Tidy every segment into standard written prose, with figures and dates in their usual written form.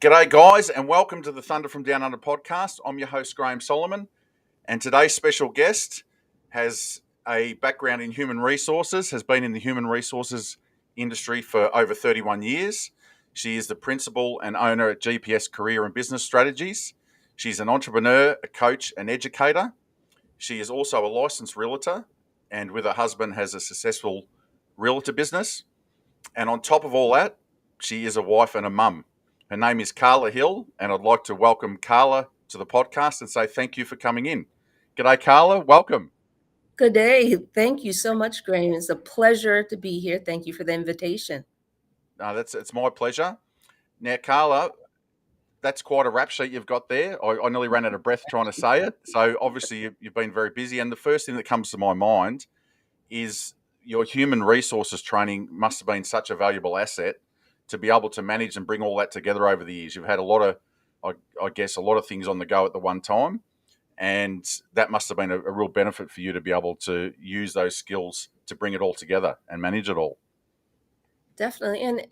G'day, guys, and welcome to the Thunder from Down Under podcast. I'm your host, Graham Solomon, and today's special guest has a background in human resources, has been in the human resources industry for over 31 years. She is the principal and owner at GPS Career and Business Strategies. She's an entrepreneur, a coach, and educator. She is also a licensed realtor, and with her husband has a successful realtor business. And on top of all that, she is a wife and a mum. Her name is Karla Hill, and I'd like to welcome Karla to the podcast and say thank you for coming in. G'day, Karla. Welcome. Good day. Thank you so much, Graham. It's a pleasure to be here. Thank you for the invitation. It's my pleasure. Now, Karla, that's quite a rap sheet you've got there. I nearly ran out of breath trying to say it. So obviously you've been very busy, and the first thing that comes to my mind is your human resources training must have been such a valuable asset to be able to manage and bring all that together over the years. You've had a lot of, I guess, a lot of things on the go at the one time, and that must have been a real benefit for you to be able to use those skills to bring it all together and manage it all. Definitely. And,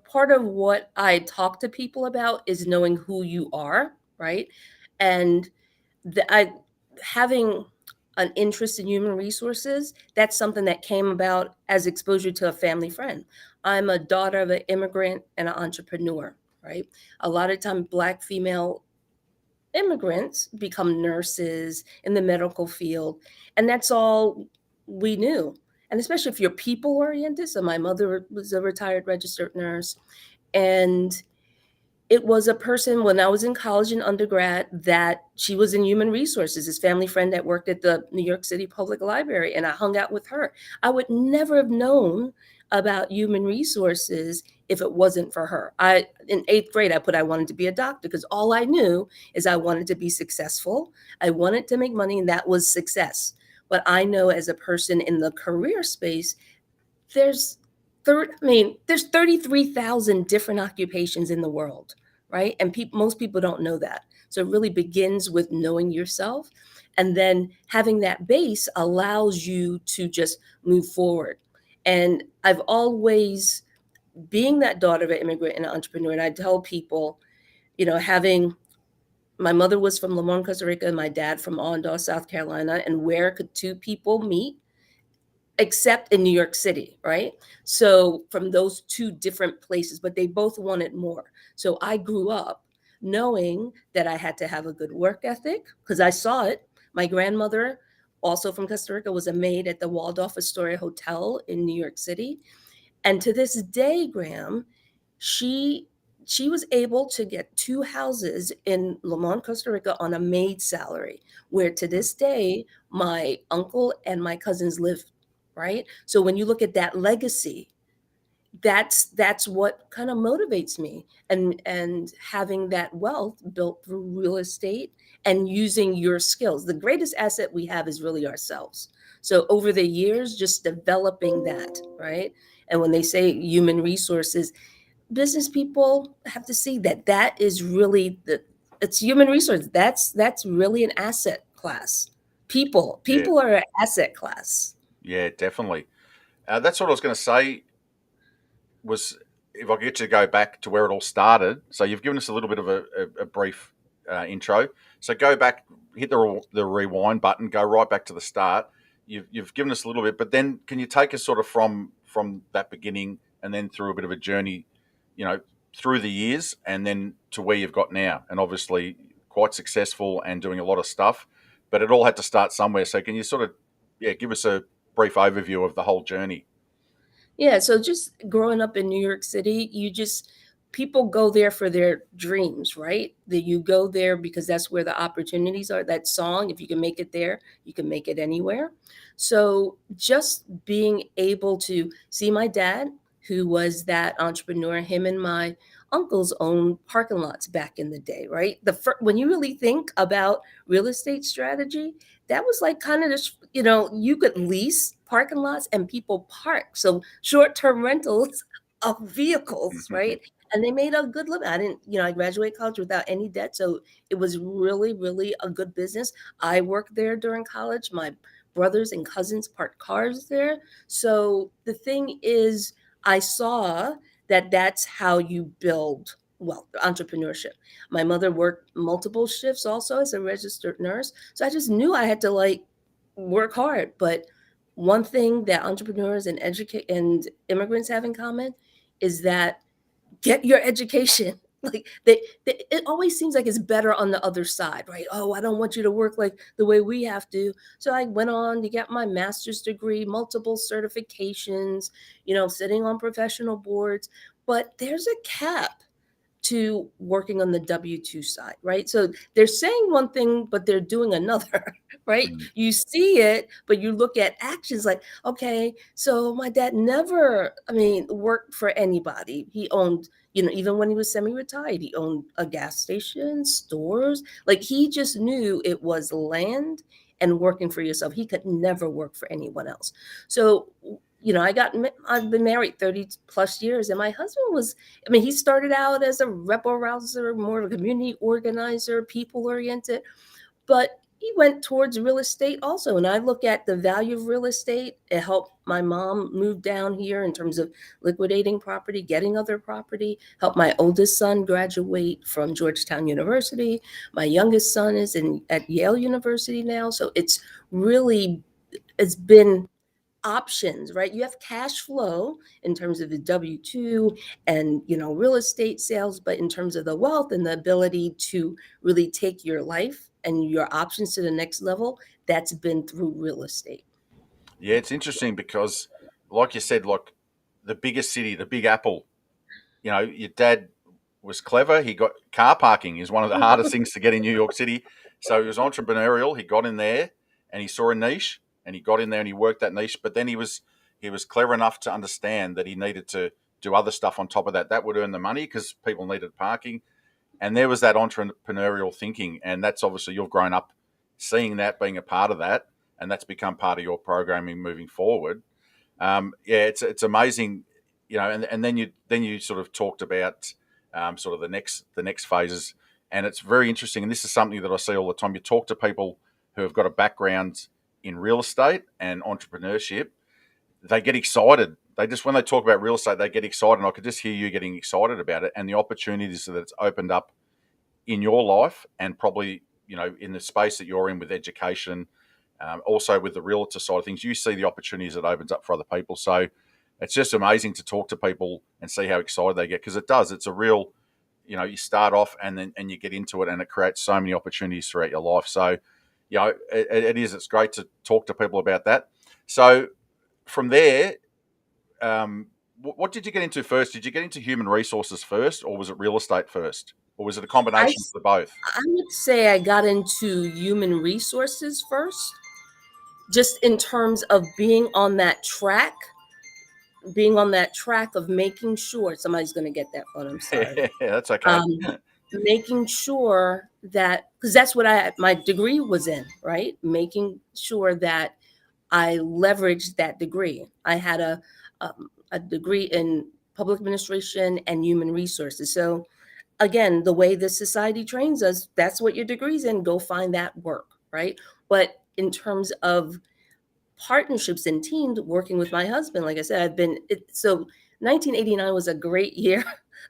part of what I talk to people about is knowing who you are, right? And having an interest in human resources, that's something that came about as exposure to a family friend. I'm a daughter of an immigrant and an entrepreneur, right? A lot of times Black female immigrants become nurses in the medical field, and that's all we knew. And especially if you're people oriented. So my mother was a retired registered nurse, and it was a person when I was in college and undergrad that she was in human resources, this family friend that worked at the New York City Public Library, and I hung out with her. I would never have known about human resources if it wasn't for her. In 8th grade, I wanted to be a doctor because all I knew is I wanted to be successful. I wanted to make money, and that was success. But I know as a person in the career space, there's 33,000 different occupations in the world, right? And most people don't know that. So it really begins with knowing yourself, and then having that base allows you to just move forward. And I've always, being that daughter of an immigrant and an entrepreneur, and I tell people, my mother was from Lamont, Costa Rica, and my dad from Allendale, South Carolina, and where could two people meet except in New York City, right? So from those two different places, but they both wanted more. So I grew up knowing that I had to have a good work ethic because I saw it. My grandmother, also from Costa Rica, was a maid at the Waldorf Astoria Hotel in New York City. And to this day, Graham, she was able to get 2 houses in Lamont, Costa Rica on a maid salary, where to this day, my uncle and my cousins live, right? So when you look at that legacy, that's what kind of motivates me, and having that wealth built through real estate and using your skills. The greatest asset we have is really ourselves. So over the years, just developing that, right? And when they say human resources, business people have to see that that is really it's human resource. That's really an asset class. People Yeah, people are an asset class. yeah, definitely. That's what I was going to say. Was if I could get you to go back to where it all started. So you've given us a little bit of a brief intro. So go back, hit the rewind button, go right back to the start. You've given us a little bit, but then can you take us sort of from that beginning and then through a bit of a journey, through the years and then to where you've got now, and obviously quite successful and doing a lot of stuff, but it all had to start somewhere. So can you sort of give us a brief overview of the whole journey? Yeah, so just growing up in New York City, people go there for their dreams, right? That you go there because that's where the opportunities are. That song, if you can make it there, you can make it anywhere. So just being able to see my dad, who was that entrepreneur, him and my uncles owned parking lots back in the day, right? When you really think about real estate strategy, that was like kind of this, you could lease parking lots and people park. So short-term rentals of vehicles, right? And they made a good living. I graduated college without any debt. So it was really, really a good business. I worked there during college. My brothers and cousins parked cars there. So the thing is, I saw that that's how you build well, entrepreneurship. My mother worked multiple shifts also as a registered nurse. So I just knew I had to like work hard. But one thing that entrepreneurs and educate and immigrants have in common is that get your education. Like it always seems like it's better on the other side, right? Oh, I don't want you to work like the way we have to. So I went on to get my master's degree, multiple certifications, sitting on professional boards. But there's a cap to working on the W-2 side, right? So they're saying one thing, but they're doing another, right? Mm. You see it, but you look at actions like, okay, so my dad never, I mean, worked for anybody. He owned, even when he was semi-retired, he owned a gas station, stores. Like he just knew it was land and working for yourself. He could never work for anyone else. So, I've been married 30 plus years, and my husband was, I mean, he started out as a rebel rouser, more of a community organizer, people oriented, but he went towards real estate also. And I look at the value of real estate. It helped my mom move down here in terms of liquidating property, getting other property, helped my oldest son graduate from Georgetown University. My youngest son is at Yale University now. So it's been options, right? You have cash flow in terms of the W-2 and, real estate sales, but in terms of the wealth and the ability to really take your life and your options to the next level, that's been through real estate. Yeah, it's interesting because, like you said, like the biggest city, the Big Apple. Your dad was clever. He got car parking is one of the hardest things to get in New York City. So he was entrepreneurial. He got in there and he saw a niche and he got in there and he worked that niche. But then he was clever enough to understand that he needed to do other stuff on top of that. That would earn the money because people needed parking. And there was that entrepreneurial thinking. And that's obviously you've grown up seeing that, being a part of that. And that's become part of your programming moving forward. Yeah, it's amazing, and then you sort of talked about sort of the next phases, and it's very interesting. And this is something that I see all the time. You talk to people who have got a background in real estate and entrepreneurship, they get excited. They just when they talk about real estate, they get excited. And I could just hear you getting excited about it and the opportunities that it's opened up in your life, and probably in the space that you're in with education, also with the realtor side of things, you see the opportunities that opens up for other people. So it's just amazing to talk to people and see how excited they get, because it does. It's a real, you start off and you get into it, and it creates so many opportunities throughout your life. So, it is. It's great to talk to people about that. So from there, what did you get into first? Did you get into human resources first, or was it real estate first, or was it a I, combination of s- the both? I would say I got into human resources first, just in terms of being on that track of making sure somebody's going to get that phone. I'm sorry. Yeah, that's okay. um, Making sure that, because that's what my degree was in, right? Making sure that I leveraged that degree. I had a degree in public administration and human resources. So again, the way the society trains us, that's what your degree's in. Go find that work, right? But in terms of partnerships and teams working with my husband. Like I said, 1989 was a great year.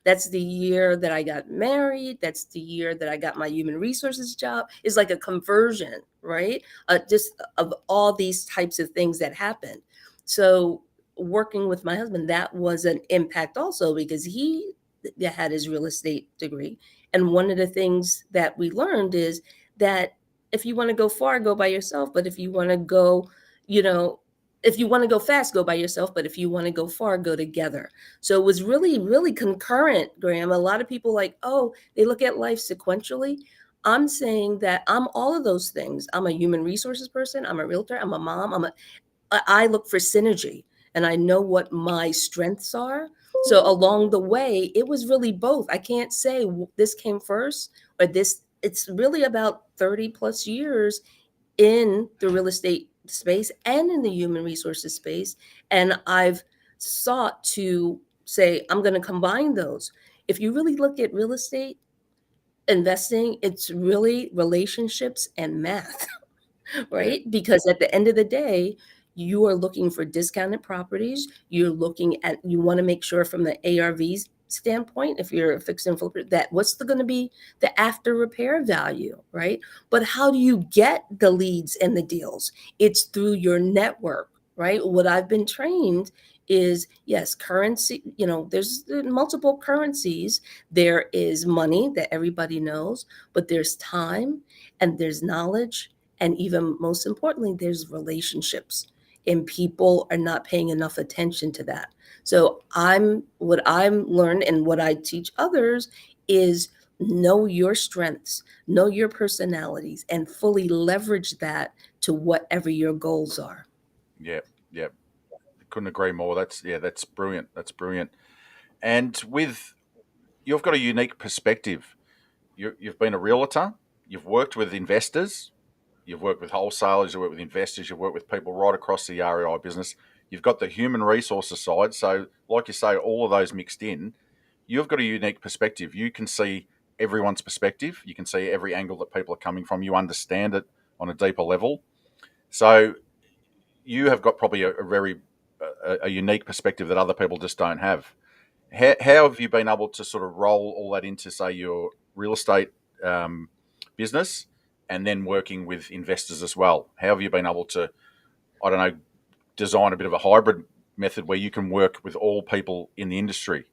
That's the year that I got married. That's the year that I got my human resources job. It's like a conversion, right? Just of all these types of things that happened. So working with my husband, that was an impact also because he had his real estate degree. And one of the things that we learned is that if you want to go far, go by yourself. But if you want to go, you know, if you want to go fast, go by yourself. But if you want to go far, go together. So it was really, really concurrent, Graham. A lot of people like, oh, they look at life sequentially. I'm saying that I'm all of those things. I'm a human resources person. I'm a realtor. I'm a mom. I look for synergy and I know what my strengths are. So along the way, it was really both. I can't say this came first or this. It's really about 30 plus years in the real estate space and in the human resources space. And I've sought to say, I'm going to combine those. If you really look at real estate investing, it's really relationships and math. Yeah, Right? Because at the end of the day, you are looking for discounted properties. You want to make sure from the ARVs standpoint, if you're a fix and flipper, that what's going to be the after repair value, right? But how do you get the leads and the deals? It's through your network, right? What I've been trained is, yes, currency, there's multiple currencies. There is money that everybody knows, but there's time and there's knowledge. And even most importantly, there's relationships. And people are not paying enough attention to that. So I'm learned and what I teach others is know your strengths, know your personalities, and fully leverage that to whatever your goals are. Yeah, yeah, couldn't agree more. That's brilliant. That's brilliant. And with you've got a unique perspective. You've been a realtor. You've worked with investors. You've worked with wholesalers. You've worked with investors. You've worked with people right across the REI business. You've got the human resources side. So, like you say, all of those mixed in. You've got a unique perspective. You can see everyone's perspective. You can see every angle that people are coming from. You understand it on a deeper level. So you have got probably a very a unique perspective that other people just don't have. How have you been able to sort of roll all that into, say, your real estate um, business, and then working with investors as well? How have you been able to, I don't know, design a bit of a hybrid method where you can work with all people in the industry?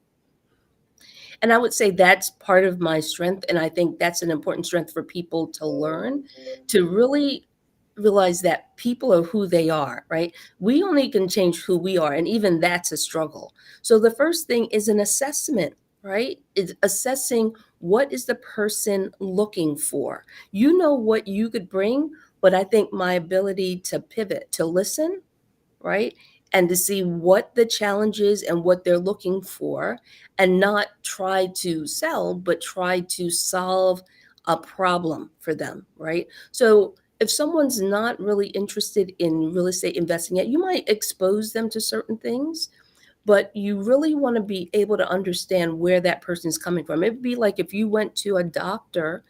And I would say that's part of my strength. And I think that's an important strength for people to learn, to really realize that people are who they are, right? We only can change who we are. And even that's a struggle. So the first thing is an assessment, right? Is assessing what is the person looking for. You know what you could bring, but I think my ability to pivot, to listen, right? And to see what the challenge is and what they're looking for, and not try to sell, but try to solve a problem for them, right? So if someone's not really interested in real estate investing yet, you might expose them to certain things, but you really want to be able to understand where that person's coming from. It'd be like if you went to a doctor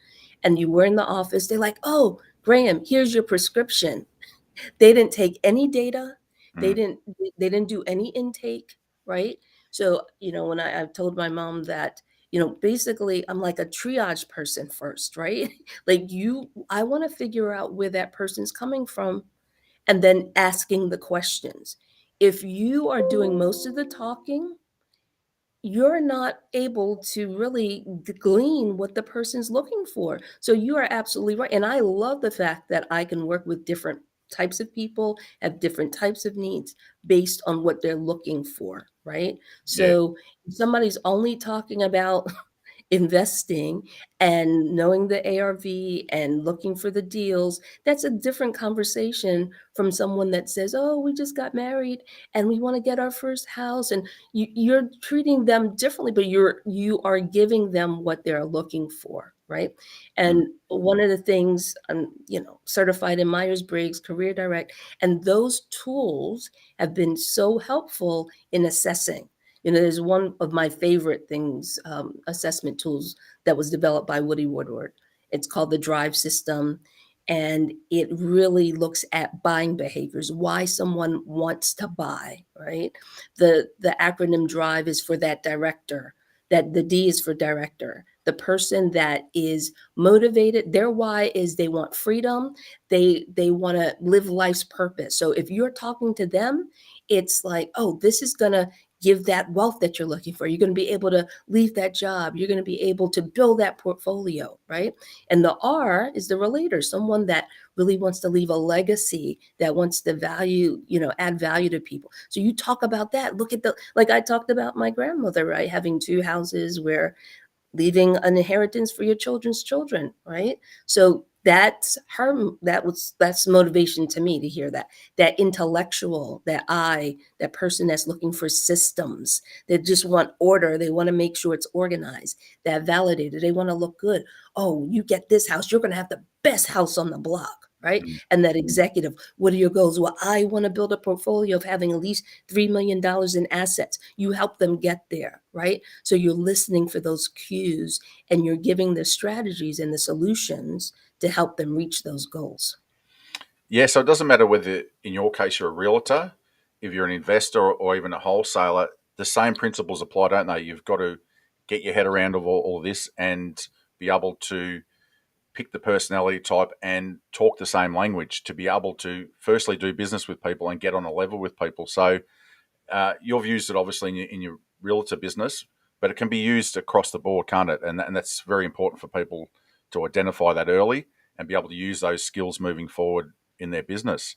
and you were in the office, they're like, "Oh, Graham, here's your prescription." They didn't take any data. They Mm. didn't they didn't do any intake, right? So, when I've told my mom that, basically I'm like a triage person first, right? Like I want to figure out where that person's coming from and then asking the questions. If you are doing most of the talking, you're not able to really glean what the person's looking for. So you are absolutely right. And I love the fact that I can work with different types of people, have different types of needs based on what they're looking for, right? Yeah. So if somebody's only talking about investing and knowing the ARV and looking for the deals, that's a different conversation from someone that says, "Oh, we just got married and we want to get our first house." And you're treating them differently, but you are giving them what they're looking for, right? Mm. And one of the things I'm, certified in Myers-Briggs, Career Direct, and those tools have been so helpful in assessing. There's one of my favorite things, assessment tools that was developed by Woody Woodward. It's called the Drive System, and it really looks at buying behaviors, why someone wants to buy, right? The acronym DRIVE is for that director, that the D is for director. The person that is motivated, their why is they want freedom, they want to live life's purpose. So if you're talking to them, it's like, oh, this is gonna give that wealth that you're looking for. You're going to be able to leave that job. You're going to be able to build that portfolio, right? And the R is the relator, someone that really wants to leave a legacy, that wants to add value to people. So you talk about that. Look at like I talked about my grandmother, right? Having two houses where leaving an inheritance for your children's children, right? So that's motivation to me to hear that intellectual, that person that's looking for systems, that just want order, they want to make sure it's organized, that validated, they want to look good. Oh, you get this house, you're going to have the best house on the block, right? Mm. And that executive, what are your goals? Well, I want to build a portfolio of having at least $3 million in assets. You help them get there, right? So you're listening for those cues and you're giving the strategies and the solutions to help them reach those goals. Yeah, so it doesn't matter whether, in your case, you're a realtor, if you're an investor, or even a wholesaler, the same principles apply, don't they? You've got to get your head around all of this and be able to pick the personality type and talk the same language to be able to firstly do business with people and get on a level with people. So you've used it obviously in your realtor business, but it can be used across the board, can't it? And that's very important for people to identify that early and be able to use those skills moving forward in their business.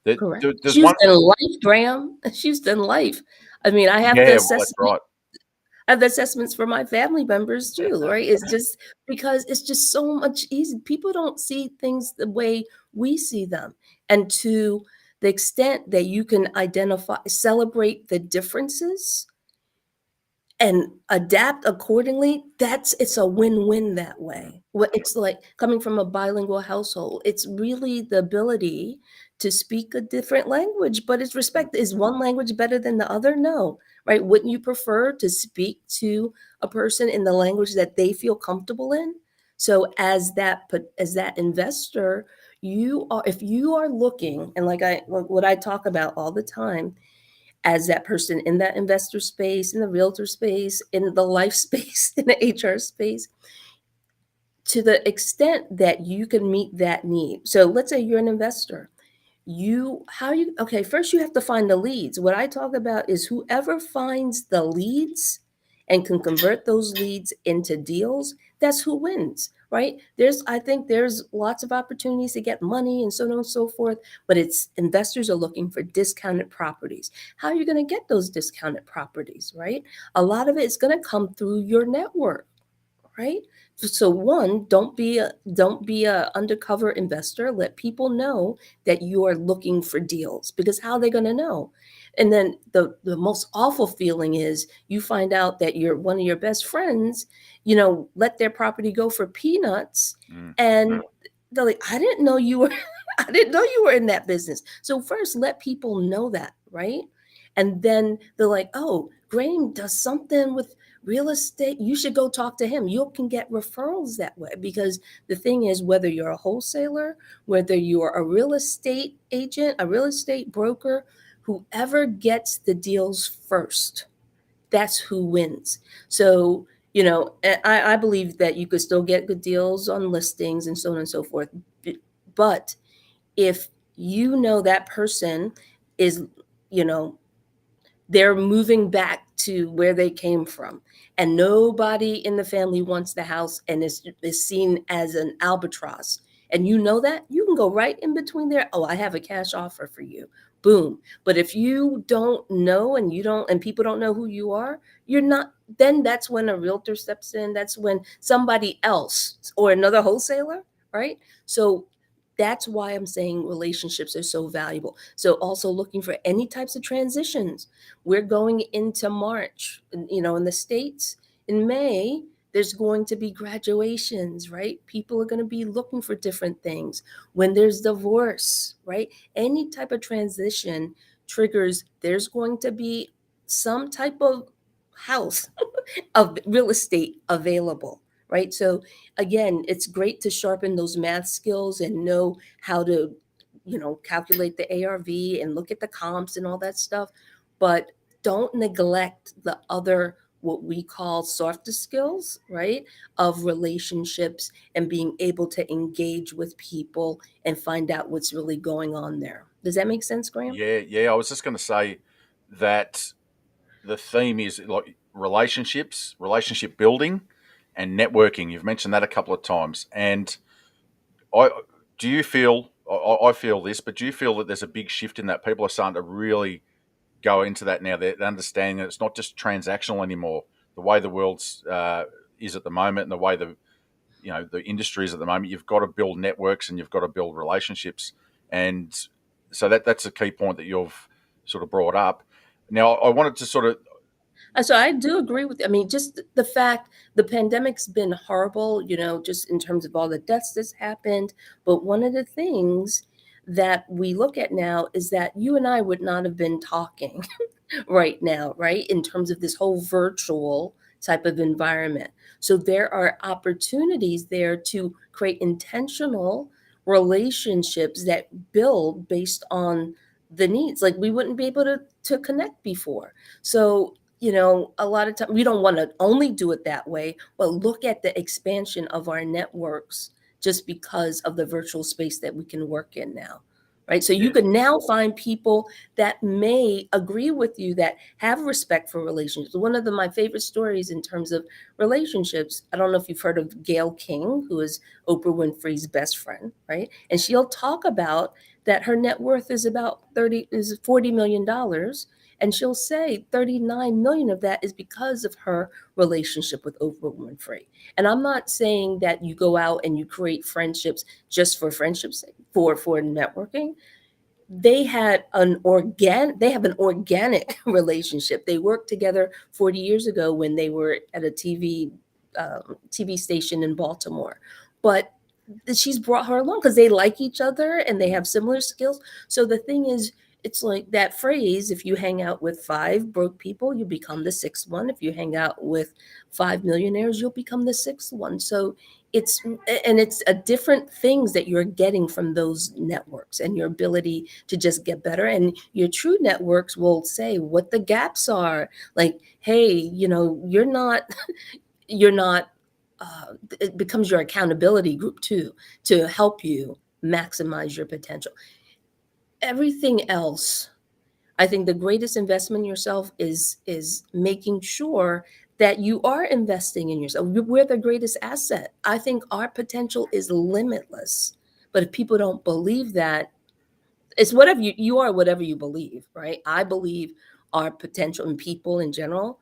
Correct. There's She's one, done life, Graham. She's done life. I mean, yeah, well, that's right. I have the assessments for my family members too, right? It's just because it's just so much easy. People don't see things the way we see them. And to the extent that you can identify, celebrate the differences and adapt accordingly, it's a win-win that way. It's like coming from a bilingual household. It's really the ability to speak a different language, but it's respect. Is one language better than the other? No, right? Wouldn't you prefer to speak to a person in the language that they feel comfortable in? So as that investor, you are if you are looking, and like what I talk about all the time, as that person in that investor space, in the realtor space, in the life space, in the HR space, to the extent that you can meet that need. So let's say you're an investor. Okay, first you have to find the leads. What I talk about is whoever finds the leads and can convert those leads into deals, that's who wins, right? I think there's lots of opportunities to get money and so on and so forth, but it's investors are looking for discounted properties. How are you going to get those discounted properties, right? A lot of it is going to come through your network, right? So one, don't be a undercover investor. Let people know that you are looking for deals, because how are they going to know? And then the most awful feeling is you find out that one of your best friends, let their property go for peanuts, Mm. and they're like, I didn't know you were I didn't know you were in that business. So first let people know that, right? And then they're like, oh, Graham does something with real estate. You should go talk to him. You can get referrals that way, because the thing is, whether you're a wholesaler, whether you're a real estate agent, a real estate broker, whoever gets the deals first, that's who wins. So, I believe that you could still get good deals on listings and so on and so forth. But if that person is, you know, they're moving back to where they came from, and nobody in the family wants the house, and is seen as an albatross, and that, you can go right in between there. Oh, I have a cash offer for you. Boom. But if you don't know, and people don't know who you are, you're not then that's when a realtor steps in. That's when somebody else or another wholesaler, right? So that's why I'm saying relationships are so valuable. So also looking for any types of transitions. We're going into March, in the States. In May, there's going to be graduations, right? People are going to be looking for different things. When there's divorce, right? Any type of transition there's going to be some type of house of real estate available, right? So again, it's great to sharpen those math skills and know how to, calculate the ARV and look at the comps and all that stuff, but don't neglect the other, what we call softer skills, right? Of relationships and being able to engage with people and find out what's really going on there. Does that make sense, Graham? Yeah, yeah. I was just going to say that the theme is like relationships, relationship building, and networking. You've mentioned that a couple of times, and I do you feel I feel this, but do you feel that there's a big shift in that people are starting to really go into that now? They're understanding that it's not just transactional anymore. The way the world's is at the moment, and the way the industry is at the moment, you've got to build networks and you've got to build relationships, and so that's a key point that you've sort of brought up. Now, I wanted to sort of So I do agree with, I mean, just the fact the pandemic's been horrible, just in terms of all the deaths that's happened. But one of the things that we look at now is that you and I would not have been talking right now, right? In terms of this whole virtual type of environment. So there are opportunities there to create intentional relationships that build based on the needs. Like we wouldn't be able to connect before. So a lot of time we don't want to only do it that way, but look at the expansion of our networks just because of the virtual space that we can work in now. Right. So you Yeah. can now find people that may agree with you, that have respect for relationships. One of my favorite stories in terms of relationships, I don't know if you've heard of Gail King, who is Oprah Winfrey's best friend, right? And she'll talk about that her net worth is about 40 million dollars, and she'll say 39 million of that is because of her relationship with Oprah Winfrey. And I'm not saying that you go out and you create friendships just for friendships sake, for networking. They have an organic relationship. They worked together 40 years ago when they were at a TV station in Baltimore. But she's brought her along because they like each other and they have similar skills. So the thing is, it's like that phrase, if you hang out with five broke people, you become the sixth one. If you hang out with five millionaires, you'll become the sixth one. So it's it's a different things that you're getting from those networks, and your ability to just get better. And your true networks will say what the gaps are. Like, hey, you're not it becomes your accountability group too, to help you maximize your potential. Everything else, I think the greatest investment in yourself is making sure that you are investing in yourself. We're the greatest asset. I think our potential is limitless. But if people don't believe that, it's whatever you are, whatever you believe, right? I believe our potential in people in general,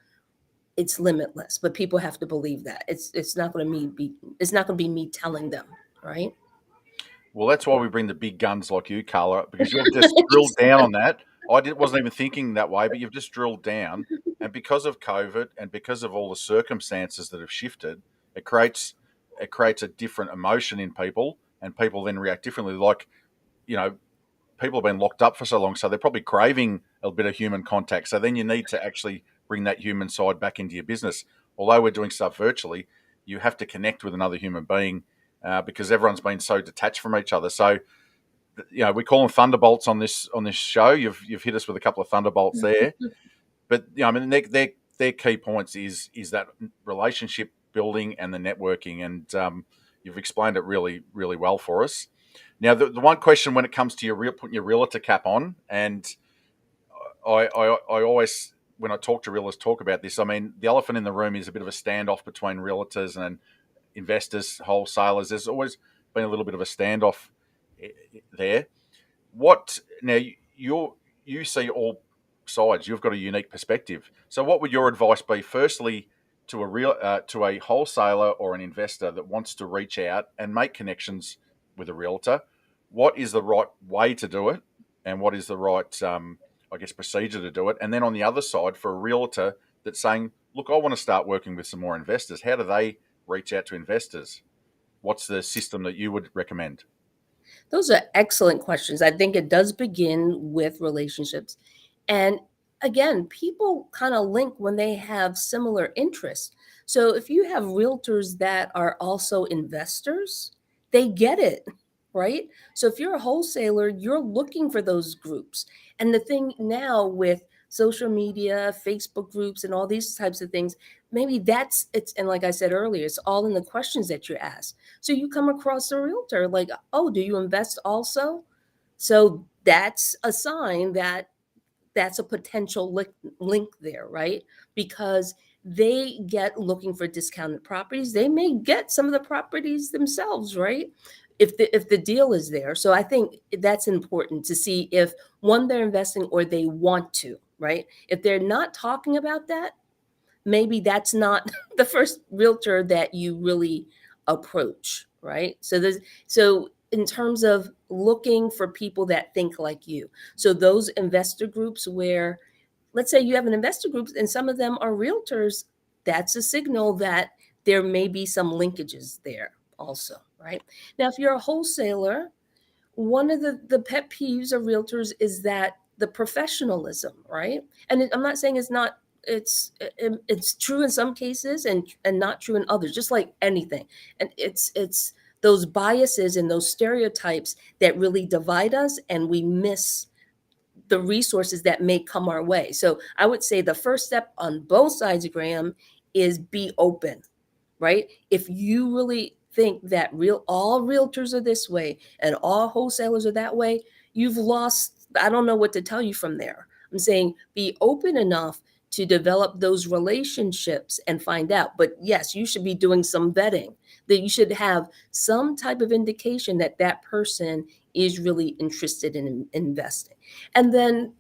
it's limitless, but people have to believe that. It's not going to be it's not going to be me telling them, right? Well, that's why we bring the big guns like you, Carla, because you've just drilled down on that. Wasn't even thinking that way, but you've just drilled down. And because of COVID and because of all the circumstances that have shifted, it creates it creates a different emotion in people, and people then react differently. Like, you know, people have been locked up for so long, so they're probably craving a bit of human contact. So then you need to actually bring that human side back into your business. Although we're doing stuff virtually, you have to connect with another human being because everyone's been so detached from each other. So we call them thunderbolts on this show. You've hit us with a couple of thunderbolts there, but I mean their key points is that relationship building and the networking, and you've explained it really really well for us. Now, the one question when it comes to putting your realtor cap on, and I always, when I talk to realtors, talk about this. I mean, the elephant in the room is a bit of a standoff between realtors and investors, wholesalers. There's always been a little bit of a standoff there. What now? You see all sides. You've got a unique perspective. So, what would your advice be? Firstly, to a wholesaler or an investor that wants to reach out and make connections with a realtor, what is the right way to do it, and what is the right, I guess, procedure to do it? And then on the other side, for a realtor that's saying, "Look, I want to start working with some more investors." How do they reach out to investors? What's the system that you would recommend? Those are excellent questions. I think it does begin with relationships. And again, people kind of link when they have similar interests. So if you have realtors that are also investors, they get it, right? So if you're a wholesaler, you're looking for those groups. And the thing now with social media, Facebook groups, and all these types of things, maybe and like I said earlier, it's all in the questions that you ask. So you come across a realtor like, oh, do you invest also? So that's a sign that that's a potential link there, right? Because they get looking for discounted properties. They may get some of the properties themselves, right? If the deal is there. So I think that's important to see if one, they're investing or they want to, right? If they're not talking about that, maybe that's not the first realtor that you really approach, right? So in terms of looking for people that think like you. So those investor groups where, let's say you have an investor group and some of them are realtors, that's a signal that there may be some linkages there also, right? Now, if you're a wholesaler, one of the pet peeves of realtors is that the professionalism, right? And I'm not saying it's not, it's true in some cases and not true in others, just like anything. And it's those biases and those stereotypes that really divide us, and we miss the resources that may come our way. So I would say the first step on both sides, Graham, is be open, right? If you really think that all realtors are this way and all wholesalers are that way, you've lost, I don't know what to tell you from there. I'm saying be open enough to develop those relationships and find out. But yes, you should be doing some vetting, that you should have some type of indication that that person is really interested in investing. And then,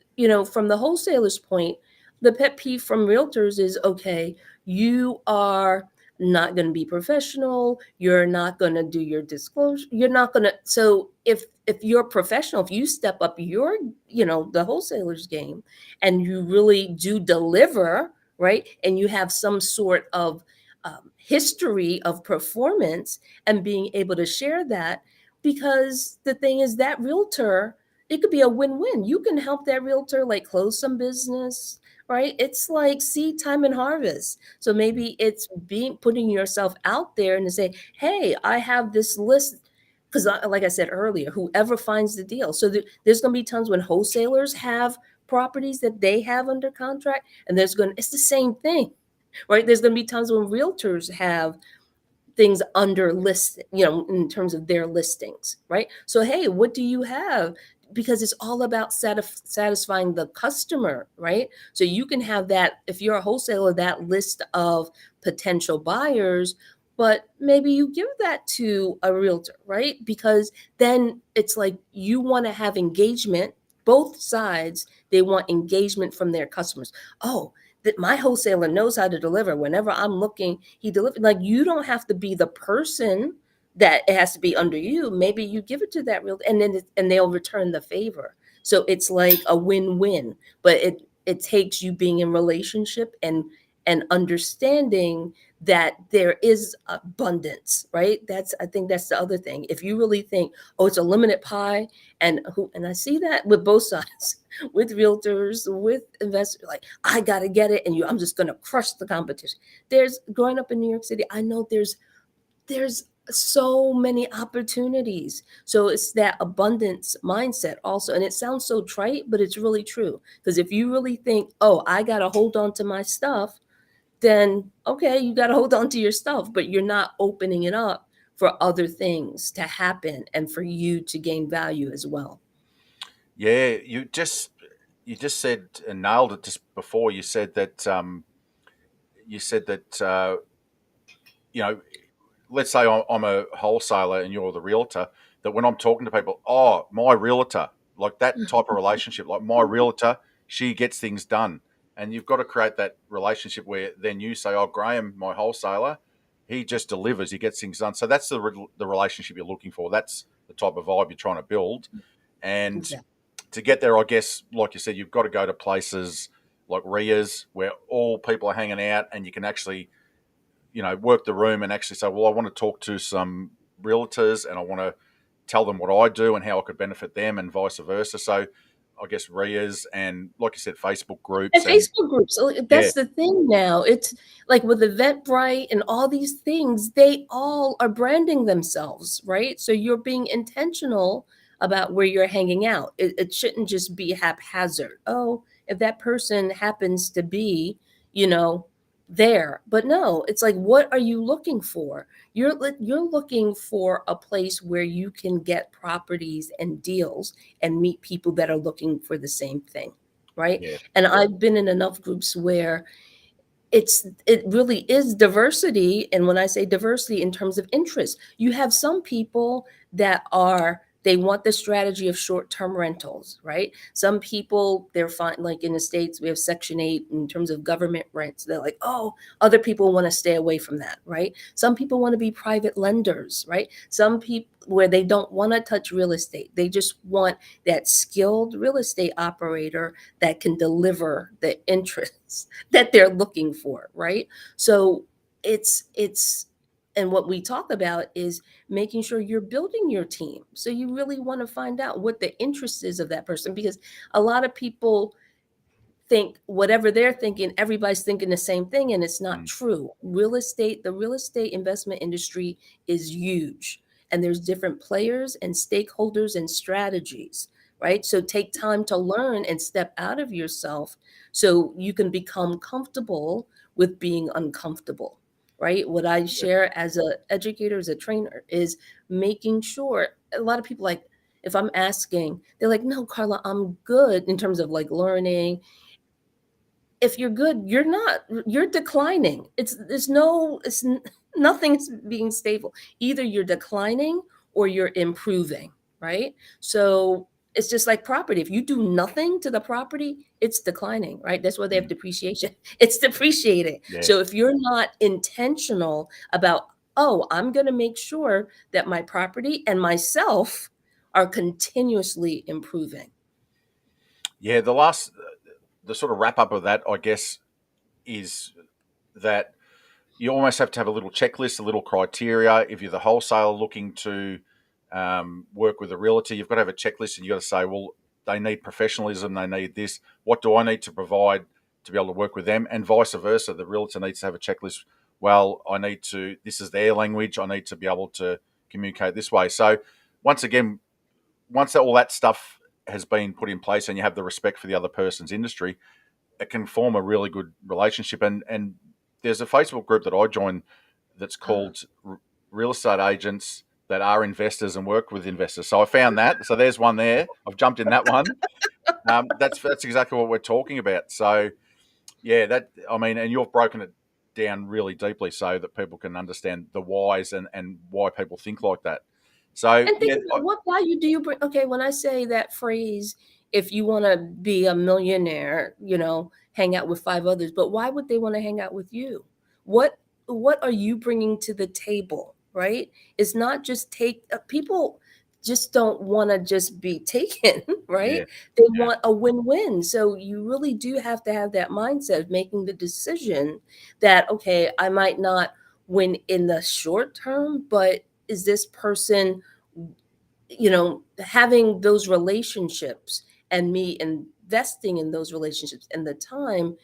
from the wholesaler's point, the pet peeve from realtors is, okay, you are not going to be professional, you're not going to do your disclosure, you're not going to. So if you're professional, if you step up your, the wholesaler's game, and you really do deliver, right, and you have some sort of history of performance and being able to share that, because the thing is, that realtor, it could be a win-win. You can help that realtor like close some business, right? It's like seed time and harvest. So maybe it's putting yourself out there and to say, hey, I have this list. Because like I said earlier, whoever finds the deal. So there's going to be times when wholesalers have properties that they have under contract, and it's the same thing, right? There's going to be times when realtors have things under list, in terms of their listings, right? So, hey, what do you have? Because it's all about satisfying the customer, right? So you can have that, if you're a wholesaler, that list of potential buyers, but maybe you give that to a realtor, right? Because then it's like you want to have engagement. Both sides, they want engagement from their customers. Oh, that my wholesaler knows how to deliver. Whenever I'm looking, he delivers. Like, you don't have to be the person that it has to be under you. Maybe you give it to that real, and then and they'll return the favor. So it's like a win-win. But it takes you being in relationship and understanding that there is abundance, right? I think that's the other thing. If you really think, oh, it's a limited pie, and I see that with both sides, with realtors, with investors, like, I gotta get it, and I'm just gonna crush the competition. There's Growing up in New York City, I know there's so many opportunities. So it's that abundance mindset also. And it sounds so trite, but it's really true. Because if you really think, oh, I gotta hold on to my stuff, then okay, you got to hold on to your stuff, but you're not opening it up for other things to happen and for you to gain value as well. Yeah, you just said and nailed it just before. You said that you know, let's say I'm a wholesaler and you're the realtor. That when I'm talking to people, oh, my realtor, like that type of relationship, like my realtor, she gets things done, and you've got to create that relationship where then you say, oh, Graham, my wholesaler, he just delivers, he gets things done. So that's the relationship you're looking for. That's the type of vibe you're trying to build, and Exactly. to get there, I guess, like you said, you've got to go to places like RIAs where all people are hanging out, and you can actually, work the room and actually say, well, I want to talk to some realtors and I want to tell them what I do and how I could benefit them, and vice versa. So I guess RIAs and, like you said, Facebook And groups and Facebook groups, so yeah, that's the thing now. It's like with Eventbrite and all these things, they all are branding themselves, right? So you're being intentional about where you're hanging out. It shouldn't just be haphazard. Oh, if that person happens to be, you know, there. But no, it's like, what are you looking for? You're looking for a place where you can get properties and deals and meet people that are looking for the same thing, right? yeah, And I've been in enough groups where it really is diversity. And when I say diversity in terms of interest, you have some people that they want the strategy of short-term rentals, right? Some people, they're fine, like in the States, we have Section 8 in terms of government rents. They're like, oh, other people want to stay away from that, right? Some people want to be private lenders, right? Some people where they don't want to touch real estate. They just want that skilled real estate operator that can deliver the interest that they're looking for, right? So it's and what we talk about is making sure you're building your team. So you really want to find out what the interest is of that person, because a lot of people think whatever they're thinking, everybody's thinking the same thing, and it's not mm, true. The real estate investment industry is huge, and there's different players and stakeholders and strategies, right? So take time to learn and step out of yourself so you can become comfortable with being uncomfortable, right? What I Yeah. share as a educator, as a trainer, is making sure a lot of people, like, if I'm asking, they're like, no, Karla, I'm good in terms of like learning. If you're good, you're not, you're declining. It's there's no it's n- nothing's being stable. Either you're declining or you're improving, right? So it's just like property. If you do nothing to the property, it's declining, right? That's why they have Mm. depreciation. It's depreciating. Yeah. So if you're not intentional about, oh, I'm going to make sure that my property and myself are continuously improving. Yeah. The sort of wrap up of that, I guess, is that you almost have to have a little checklist, a little criteria. If you're the wholesaler looking to work with a realtor, you've got to have a checklist, and you've got to say, well, they need professionalism, they need this. What do I need to provide to be able to work with them? And vice versa, the realtor needs to have a checklist. Well, I need to. This is their language. I need to be able to communicate this way. So, once again, once all that stuff has been put in place, and you have the respect for the other person's industry, it can form a really good relationship. And there's a Facebook group that I joined that's called Real Estate Agents that are investors and work with investors. So I found that. So there's one there. I've jumped in that one. That's exactly what we're talking about. So yeah, that I mean, and you've broken it down really deeply so that people can understand the whys and why people think like that. So And think yeah, about what value do you bring? Okay, when I say that phrase, if you want to be a millionaire, hang out with five others, but why would they want to hang out with you? What what are you bringing to the table, right? It's not just take people just don't want to just be taken, yeah, right? They yeah, want a win-win. So you really do have to have that mindset of making the decision that, okay, I might not win in the short term, but is this person, having those relationships and me investing in those relationships and the time,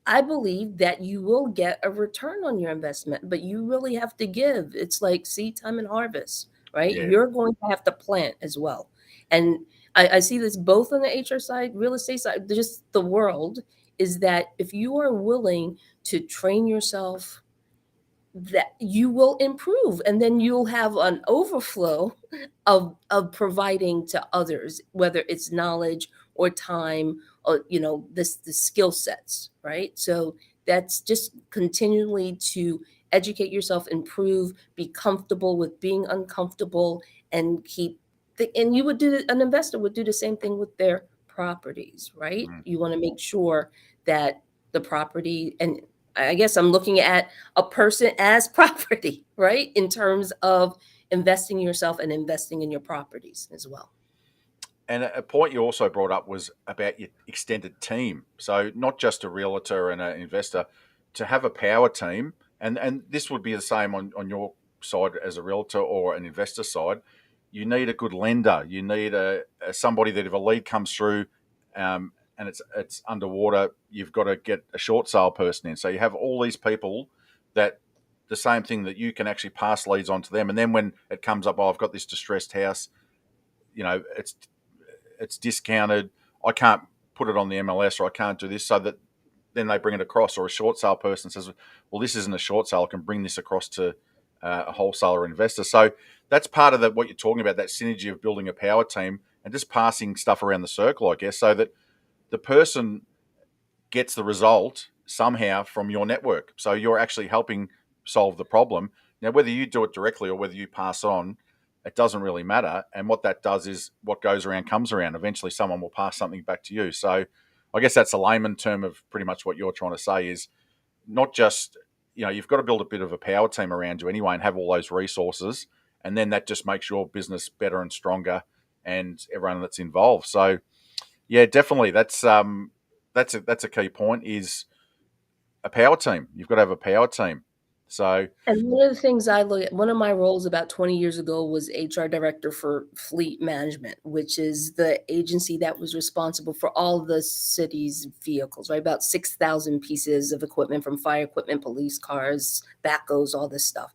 I believe that you will get a return on your investment, but you really have to give. It's like seed time and harvest, right? yeah. You're going to have to plant as well. And I see this both on the HR side, real estate side, just the world, is that if you are willing to train yourself, that you will improve, and then you'll have an overflow of providing to others, whether it's knowledge or time, or this the skill sets, right? So that's just continually to educate yourself, improve, be comfortable with being uncomfortable, and and you would an investor would do the same thing with their properties, right? Mm. You want to make sure that the property, and I guess I'm looking at a person as property, right? In terms of investing in yourself and investing in your properties as well. And a point you also brought up was about your extended team. So not just a realtor and an investor, to have a power team, and this would be the same on your side as a realtor or an investor side. You need a good lender. You need a somebody that if a lead comes through, and it's underwater, you've got to get a short sale person in. So you have all these people that the same thing that you can actually pass leads on to them, and then when it comes up, oh, I've got this distressed house, it's discounted. I can't put it on the MLS, or I can't do this, so that then they bring it across, or a short sale person says, well, this isn't a short sale, I can bring this across to a wholesaler investor. So that's part of what you're talking about, that synergy of building a power team and just passing stuff around the circle, I guess, so that the person gets the result somehow from your network. So you're actually helping solve the problem. Now, whether you do it directly or whether you pass on, it doesn't really matter. And what that does is what goes around comes around. Eventually, someone will pass something back to you. So I guess that's a layman term of pretty much what you're trying to say is not just, you've got to build a bit of a power team around you anyway and have all those resources. And then that just makes your business better and stronger and everyone that's involved. So yeah, definitely. That's a key point is a power team. You've got to have a power team. So And one of the things I look at, one of my roles about 20 years ago was HR director for fleet management, which is the agency that was responsible for all the city's vehicles, right? About 6,000 pieces of equipment, from fire equipment, police cars, backhoes, all this stuff.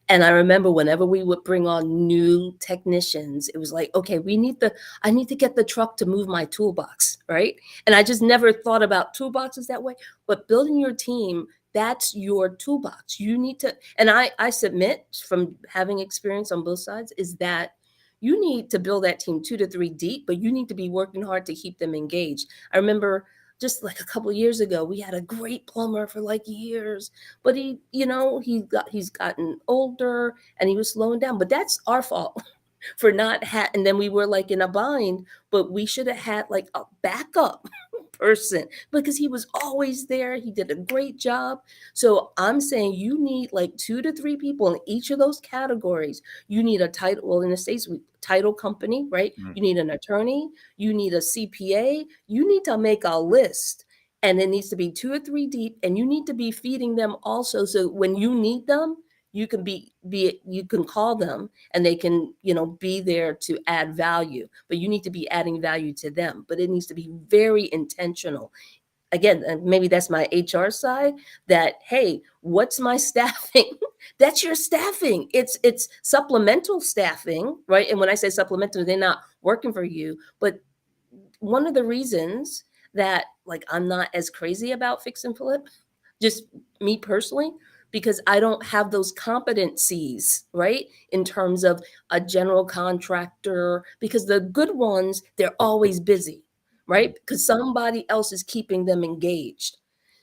And I remember whenever we would bring on new technicians, it was like, okay, I need to get the truck to move my toolbox, right? And I just never thought about toolboxes that way. But building your team, that's your toolbox. You need to, and I submit from having experience on both sides, is that you need to build that team 2 to 3 deep, but you need to be working hard to keep them engaged. I remember just like a couple of years ago, we had a great plumber for like years, but he's gotten older and he was slowing down. But that's our fault for not and then we were like in a bind, but we should have had like a backup person because he was always there. He did a great job. So I'm saying you need like 2 to 3 people in each of those categories. You need a title, well, in the States, title company, right? Mm. You need an attorney, you need a CPA, you need to make a list. And it needs to be 2 or 3 deep, and you need to be feeding them also. So when you need them, you can you can call them and they can be there to add value, but you need to be adding value to them, but it needs to be very intentional. Again, maybe that's my HR side, that hey, what's my staffing? That's your staffing. It's supplemental staffing, right? And when I say supplemental, they're not working for you. But one of the reasons that like I'm not as crazy about fix and flip, just me personally, because I don't have those competencies, right? In terms of a general contractor, because the good ones, they're always busy, Mm. right? Because somebody else is keeping them engaged.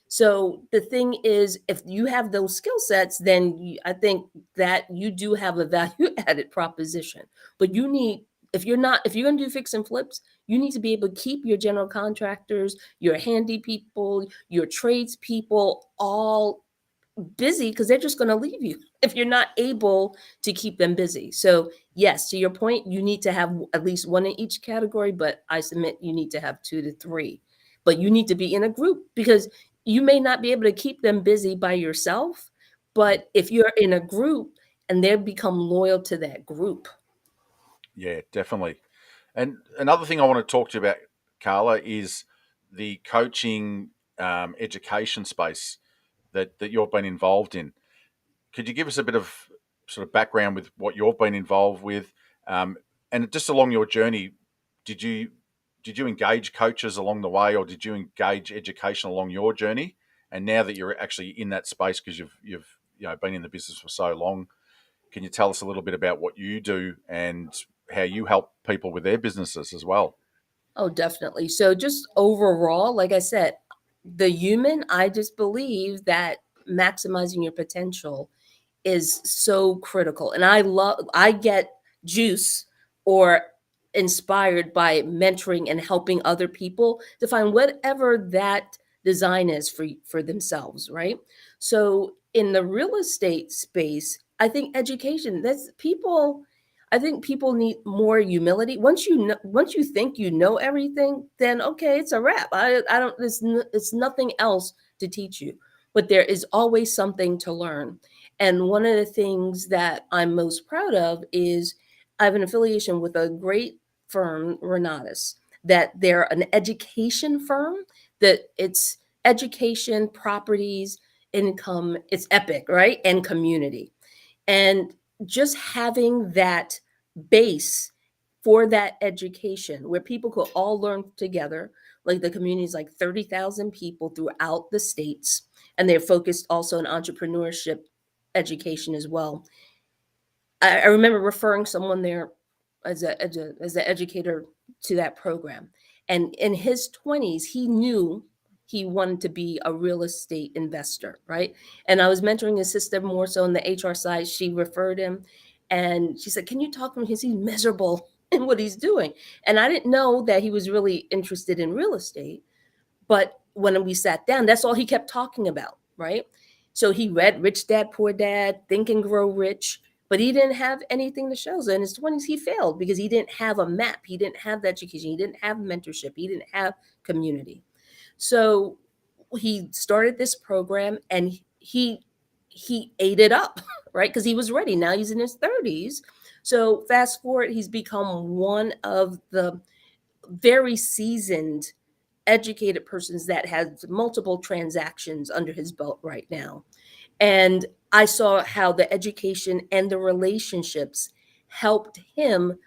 So the thing is, if you have those skill sets, then I think that you do have a value added proposition. But you need, if you're going to do fix and flips, you need to be able to keep your general contractors, your handy people, your trades people all busy, because they're just going to leave you if you're not able to keep them busy. So yes, to your point, you need to have at least one in each category, but I submit you need to have 2 to 3. But you need to be in a group, because you may not be able to keep them busy by yourself, Mm. but if you're in a group and they become loyal to that group. Yeah, definitely. And another thing I want to talk to you about, Karla, is the coaching education space that you've been involved in. Could you give us a bit of sort of background with what you've been involved with, and just along your journey? Did you did you engage coaches along the way, or did you engage education along your journey? And now that you're actually in that space, because you've been in the business for so long, can you tell us a little bit about what you do and how you help people with their businesses as well? Oh, definitely. So just overall, like I said, the human, I just believe that maximizing your potential is so critical. And I get juice or inspired by mentoring and helping other people to find whatever that design is for themselves, right? So in the real estate space, I think education, that's people, I think people need more humility. Once you think you know everything, then okay, it's a wrap. I don't it's nothing else to teach you. But there is always something to learn. And one of the things that I'm most proud of is I have an affiliation with a great firm, Renatus, that they're an education firm, that it's education, properties, income, it's epic, right? And community. And just having that base for that education where people could all learn together, like the community is like 30,000 people throughout the states, and they're focused also on entrepreneurship education as well. I remember referring someone there as an educator to that program. And in his 20s, he knew he wanted to be a real estate investor, right? And I was mentoring his sister more so on the HR side. She referred him and she said, "Can you talk to him? Because he's miserable in what he's doing." And I didn't know that he was really interested in real estate. But when we sat down, that's all he kept talking about, right? So he read Rich Dad, Poor Dad, Think and Grow Rich, but he didn't have anything to show. So in his 20s, he failed because he didn't have a map. He didn't have the education. He didn't have mentorship. He didn't have community. So he started this program and he ate it up, right? Because he was ready. Now he's in his 30s. So fast forward, he's become one of the very seasoned educated persons that has multiple transactions under his belt right now. And I saw how the education and the relationships helped him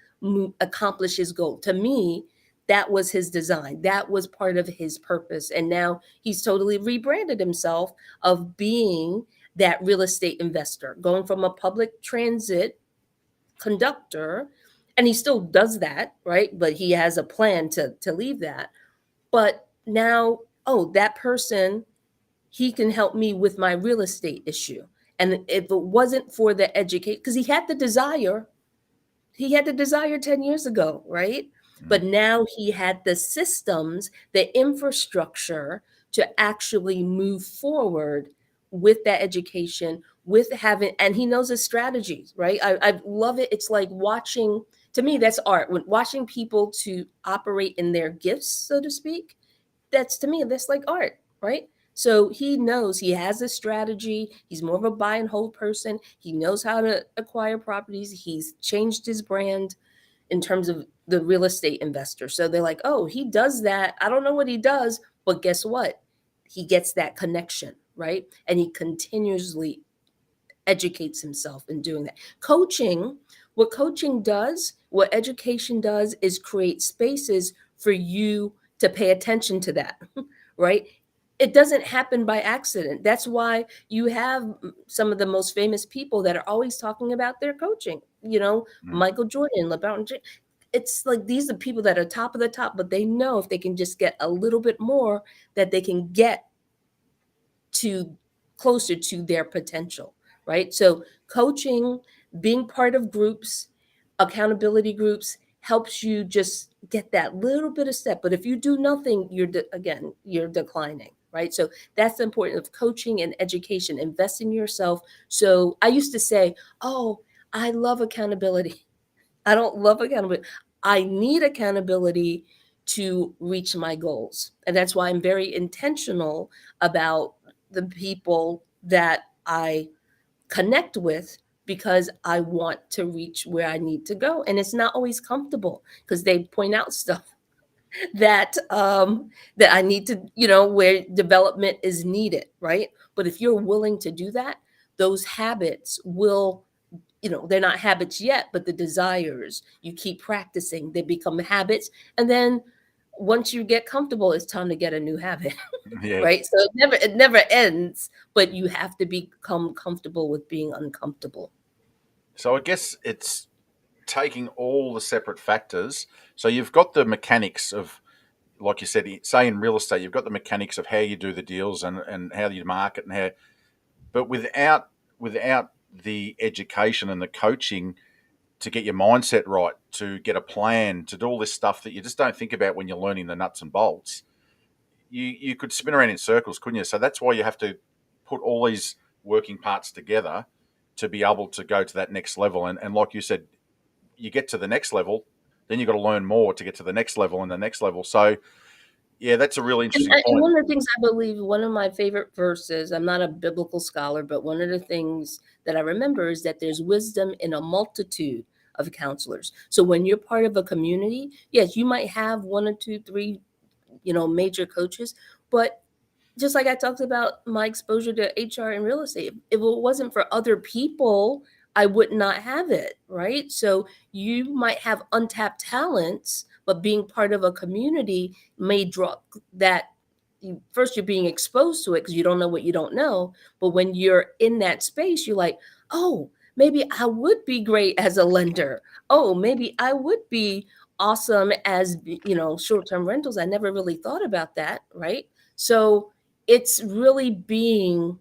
accomplish his goal. To me, that was his design. That was part of his purpose. And now he's totally rebranded himself of being that real estate investor, going from a public transit conductor, and he still does that, right? But he has a plan to leave that. But now, oh, that person, he can help me with my real estate issue. And if it wasn't for the educate, because he had the desire 10 years ago, right? Mm. But now he had the systems, the infrastructure to actually move forward with that education, with having, and he knows his strategies, right? I love it. It's like watching, to me, that's art. When watching people to operate in their gifts, so to speak, that's, to me, that's like art, right? So he knows, he has a strategy. He's more of a buy and hold person. He knows how to acquire properties. He's changed his brand in terms of the real estate investor. So they're like, oh, he does that. I don't know what he does, but guess what? He gets that connection, right? And he continuously educates himself in doing that. What coaching does, what education does, is create spaces for you to pay attention to that, right? It doesn't happen by accident. That's why you have some of the most famous people that are always talking about their coaching. Mm. Michael Jordan, LeBron James. It's like these are people that are top of the top, but they know if they can just get a little bit more, that they can get to closer to their potential, right? So coaching, being part of groups, accountability groups, helps you just get that little bit of step. But if you do nothing, again, you're declining, right? So that's the importance of coaching and education. Invest in yourself. So I used to say, oh, I love accountability. I don't love accountability. I need accountability to reach my goals. And that's why I'm very intentional about the people that I connect with, because I want to reach where I need to go. And it's not always comfortable because they point out stuff that I need to, where development is needed, right? But if you're willing to do that, those habits will, they're not habits yet, but the desires, you keep practicing, they become habits. And then once you get comfortable, it's time to get a new habit, Yeah. right? So it never ends, but you have to become comfortable with being uncomfortable. So I guess it's taking all the separate factors. So you've got the mechanics of, like you said, say in real estate, you've got the mechanics of how you do the deals and how you market and how, but without the education and the coaching to get your mindset right, to get a plan, to do all this stuff that you just don't think about when you're learning the nuts and bolts, you could spin around in circles, couldn't you? So that's why you have to put all these working parts together to be able to go to that next level. And like you said, you get to the next level, then you've got to learn more to get to the next level and the next level. So yeah, that's a really And, interesting and point. one of the things I believe, one of my favorite verses, I'm not a biblical scholar, but one of the things that I remember is that there's wisdom in a multitude of counselors. So when you're part of a community, yes, you might have one or two, three, major coaches, but just like I talked about my exposure to HR and real estate, if it wasn't for other people, I would not have it, right? So you might have untapped talents, but being part of a community may draw that. First, you're being exposed to it because you don't know what you don't know. But when you're in that space, you're like, oh, maybe I would be great as a lender. Oh, maybe I would be awesome as, short-term rentals. I never really thought about that, right? So it's really being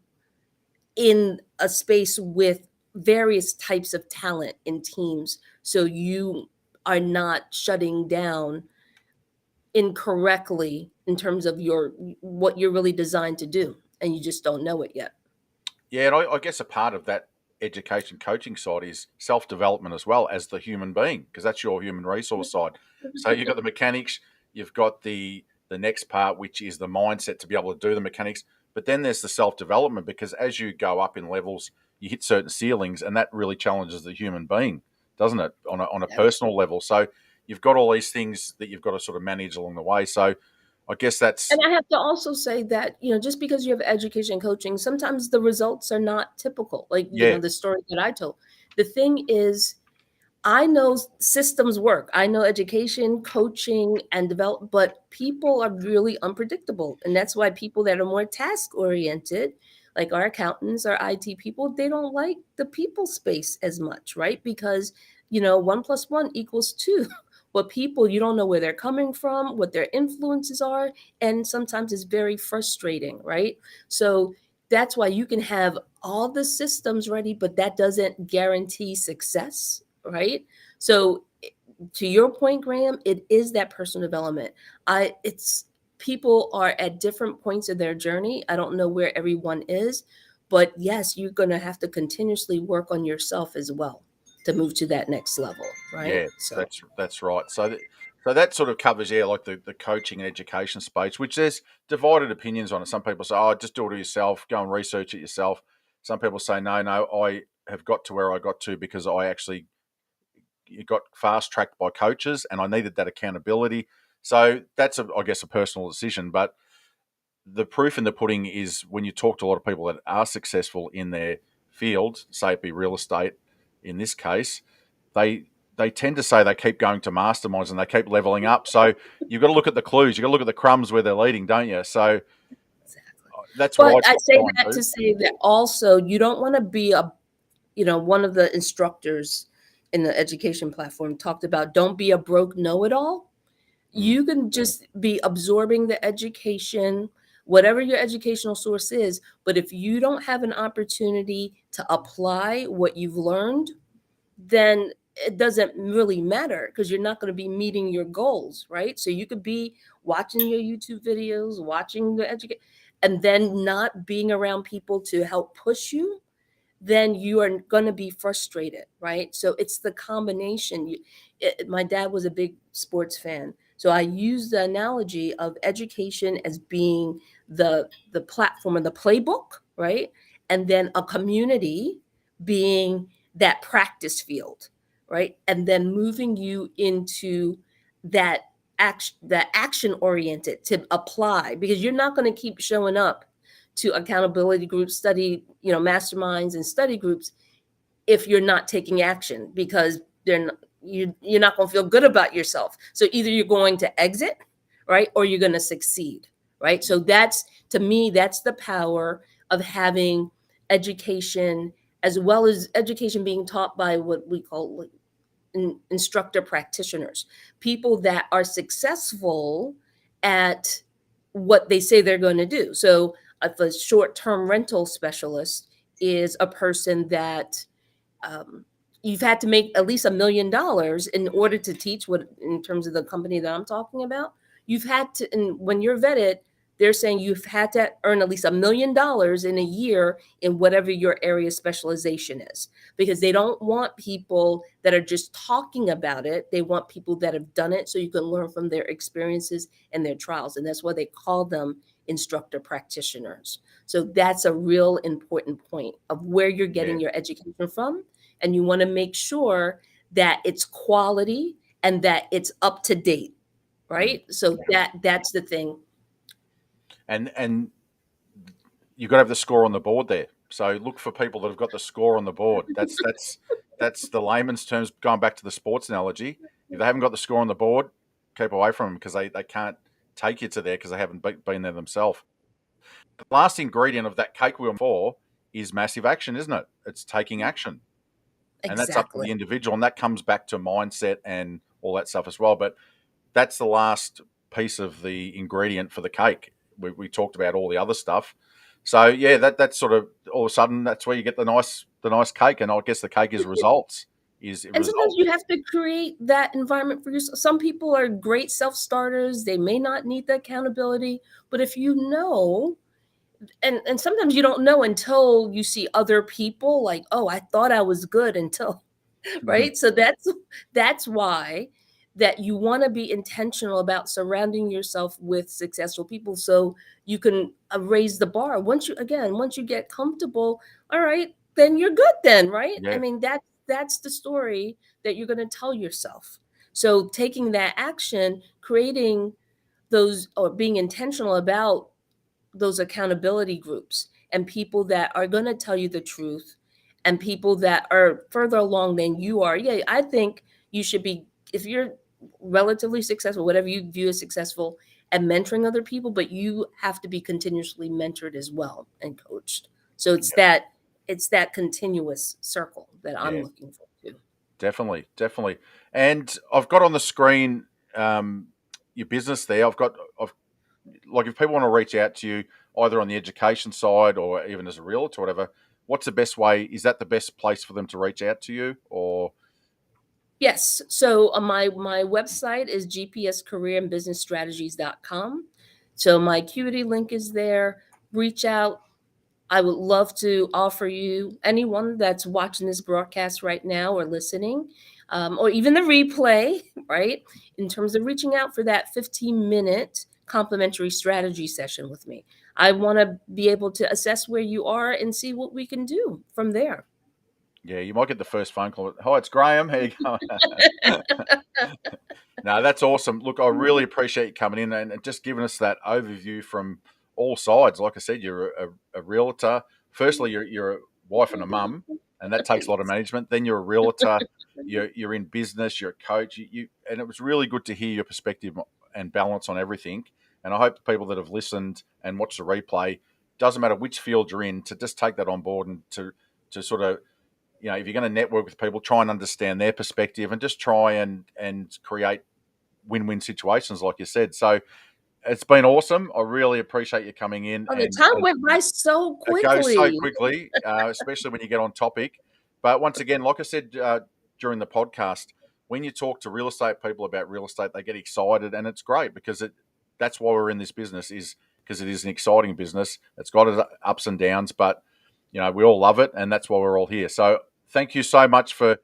in a space with various types of talent in teams, so you are not shutting down incorrectly in terms of your what you're really designed to do, and you just don't know it yet. Yeah, and I guess a part of that education coaching side is self development as well as the human being, because that's your human resource side. So you've got the mechanics, you've got the next part, which is the mindset to be able to do the mechanics. But then there's the self development, because as you go up in levels, you hit certain ceilings, and that really challenges the human being, doesn't it, on a personal level? So you've got all these things that you've got to sort of manage along the way. So I guess that's And I have to also say that, just because you have education and coaching, sometimes the results are not typical. Like, yeah, the story that I told. The thing is, I know systems work. I know education, coaching, and develop, but people are really unpredictable. And that's why people that are more task oriented, like our accountants, our IT people, they don't like the people space as much, right? Because, 1 plus 1 equals 2. But people, you don't know where they're coming from, what their influences are. And sometimes it's very frustrating, right? So that's why you can have all the systems ready, but that doesn't guarantee success, right? So to your point, Graham, it is that personal development. It's people are at different points of their journey. I don't know where everyone is, but yes, you're going to have to continuously work on yourself as well to move to that next level, right? yeah, So that's right. So that sort of covers, yeah, like the coaching and education space, which there's divided opinions on it. Some people say, oh, just do it yourself, go and research it yourself. Some people say, no, I have got to where I got to because I actually got fast tracked by coaches and I needed that accountability. So that's, I guess, a personal decision. But the proof in the pudding is when you talk to a lot of people that are successful in their field, say it be real estate in this case, they they tend to say they keep going to masterminds and they keep leveling up. So you've got to look at the clues. You've got to look at the crumbs where they're leading, don't you? So exactly. that's what But I I try say and that do. to say that also you don't want to be one of the instructors in the education platform talked about don't be a broke know-it-all. Mm, You can just be absorbing the education, whatever your educational source is. But if you don't have an opportunity to apply what you've learned, then it doesn't really matter because you're not going to be meeting your goals, right? So you could be watching your YouTube videos, watching the education, and then not being around people to help push you, then you are going to be frustrated, right? So it's the combination. My dad was a big sports fan, so I use the analogy of education as being the platform and the playbook, right? And then a community being that practice field, right? And then moving you into that action oriented to apply, because you're not going to keep showing up to accountability groups, masterminds and study groups if you're not taking action, because you're not going to feel good about yourself. So either you're going to exit, right, or you're going to succeed, right? So that's, to me, that's the power of having education, as well as education being taught by what we call like instructor practitioners, people that are successful at what they say they're going to do. So, if a short term rental specialist is a person that um, you've had to make at least $1 million in order to teach, what in terms of the company that I'm talking about, you've had to, and when you're vetted, they're saying you've had to earn at least $1 million in a year in whatever your area specialization is, because they don't want people that are just talking about it. They want people that have done it so you can learn from their experiences and their trials. And that's why they call them instructor practitioners. So that's a real important point of where you're Yeah, getting your education from. And you want to make sure that it's quality and that it's up to date, mm, right? So yeah. that's the thing. And you've got to have the score on the board there. So look for people that have got the score on the board. That's the layman's terms. Going back to the sports analogy, if they haven't got the score on the board, keep away from them because they can't take you to there because they haven't been there themselves. The last ingredient of that cake wheel four is massive action, isn't it? It's taking action, and that's up to Exactly. the individual, and that comes back to mindset and all that stuff as well. But that's the last piece of the ingredient for the cake. We talked about all the other stuff. So yeah, that's sort of all of a sudden that's where you get the nice cake, and I guess the cake is results. Is And sometimes results. you have to create that environment for yourself. Some people are great self starters. They may not need the accountability, but if you know, and sometimes you don't know until you see other people like, oh, I thought I was good until, Mhm. right? So that's why that you want to be intentional about surrounding yourself with successful people so you can raise the bar. Once you get comfortable, all right, then you're good then, right? I Yeah, mean, that's the story that you're going to tell yourself. So taking that action, creating those, or being intentional about those accountability groups and people that are going to tell you the truth and people that are further along than you are. Yeah, I think you should be, if you're relatively successful, whatever you view as successful, at mentoring other people, but you have to be continuously mentored as well and coached. So Yep. it's that continuous circle that I'm Yeah, looking for too. definitely, definitely. And I've got on the screen your business there. I've like if people want to reach out to you either on the education side or even as a realtor or whatever, what's the best way? Is that the best place for them to reach out to you? Or Yes. So my website is gpscareerandbusinessstrategies.com. So my Acuity link is there. Reach out. I would love to offer you, anyone that's watching this broadcast right now or listening, or even the replay, right? In terms of reaching out for that 15-minute complimentary strategy session with me. I want to be able to assess where you are and see what we can do from there. yeah, you might get the first phone call. Hi, it's Graham. How you going? No, that's awesome. Look, I really appreciate you coming in and just giving us that overview from all sides. Like I said, you're a realtor. Firstly, you're a wife and a mum, and that takes a lot of management. Then you're a realtor. You're in business. You're a coach. And it was really good to hear your perspective and balance on everything. And I hope the people that have listened and watched the replay, doesn't matter which field you're in, to just take that on board and to sort of, if you're going to network with people, try and understand their perspective and just try and create win-win situations, like you said. So it's been awesome. I really appreciate you coming in, Oh, the and time went by so it goes so quickly. quickly, especially when you get on topic. But once again, like I said during the podcast, when you talk to real estate people about real estate, they get excited, and it's great because that's why we're in this business, is because it is an exciting business. It's got its ups and downs, but we all love it, and that's why we're all here. So thank you so much for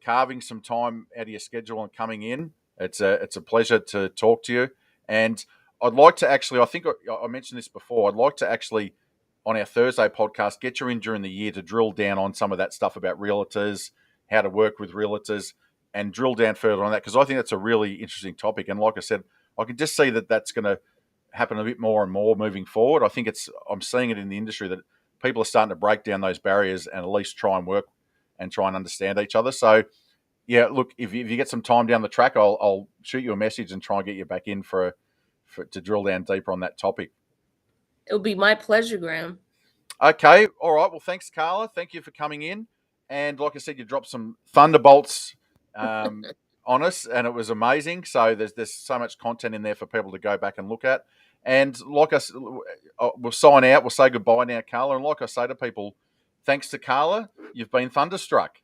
carving some time out of your schedule and coming in. It's a pleasure to talk to you, and I'd like to actually, I think I mentioned this before, I'd like to actually, on our Thursday podcast, get you in during the year to drill down on some of that stuff about realtors, how to work with realtors, and drill down further on that, because I think that's a really interesting topic. And like I said, I can just see that that's going to happen a bit more and more moving forward. I'm seeing it in the industry that people are starting to break down those barriers and at least try and work and try and understand each other. So, yeah, look, if you get some time down the track, I'll shoot you a message and try and get you back in to drill down deeper on that topic. It would be my pleasure, Graham. Okay, all right. Well, thanks, Karla. Thank you for coming in. And like I said, you dropped some thunderbolts on us, and it was amazing. So there's so much content in there for people to go back and look at. And we'll sign out. We'll say goodbye now, Karla. And like I say to people, thanks to Karla, you've been thunderstruck.